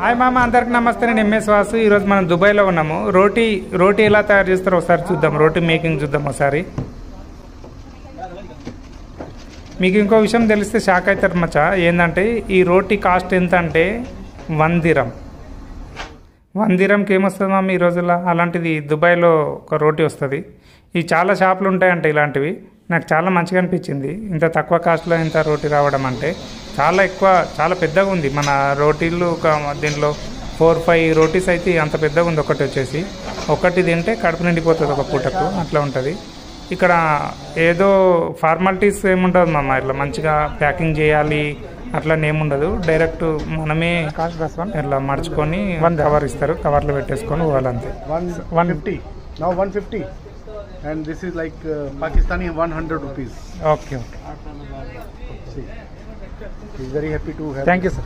Hi మామ, అందరికి నమస్తే. నేను ఎంఎస్ వాసు. ఈరోజు మనం దుబాయ్లో ఉన్నాము. రోటీ ఎలా తయారు చేస్తారో ఒకసారి చూద్దాం. రోటీ మేకింగ్ చూద్దాం ఒకసారి. మీకు ఇంకో విషయం తెలిస్తే షాక్ అవుతారు మచ్చా. ఏంటంటే ఈ రోటీ కాస్ట్ ఎంత అంటే 1 దిరం. 1 దిరంకి ఏమొస్తుంది మామ ఈ రోజుల్లో? అలాంటిది దుబాయ్లో ఒక రోటీ వస్తుంది. ఈ చాలా షాపులు ఉంటాయంటే ఇలాంటివి. నాకు చాలా మంచిగా అనిపించింది. ఇంత తక్కువ కాస్ట్లో ఇంత రోటీ రావడం అంటే చాలా ఎక్కువ, చాలా పెద్దగా ఉంది. మన రోటీలు ఒక దీంట్లో 4-5 రోటీస్ అయితే అంత పెద్దగా ఉంది. ఒకటి తింటే కడుపు నిండిపోతుంది ఒక పూటకు, అట్లా ఉంటుంది. ఇక్కడ ఏదో ఫార్మాలిటీస్ ఏముంటుంది మామ, ఇట్లా మంచిగా ప్యాకింగ్ చేయాలి అట్లా ఏముండదు. డైరెక్ట్ మనమే ఇట్లా మర్చుకొని కవర్ ఇస్తారు, కవర్లో పెట్టేసుకొని పోవాలంతే. 150 now 150 and this is like Pakistani 100 rupees. Okay. See, he's very happy to have. Thank you sir.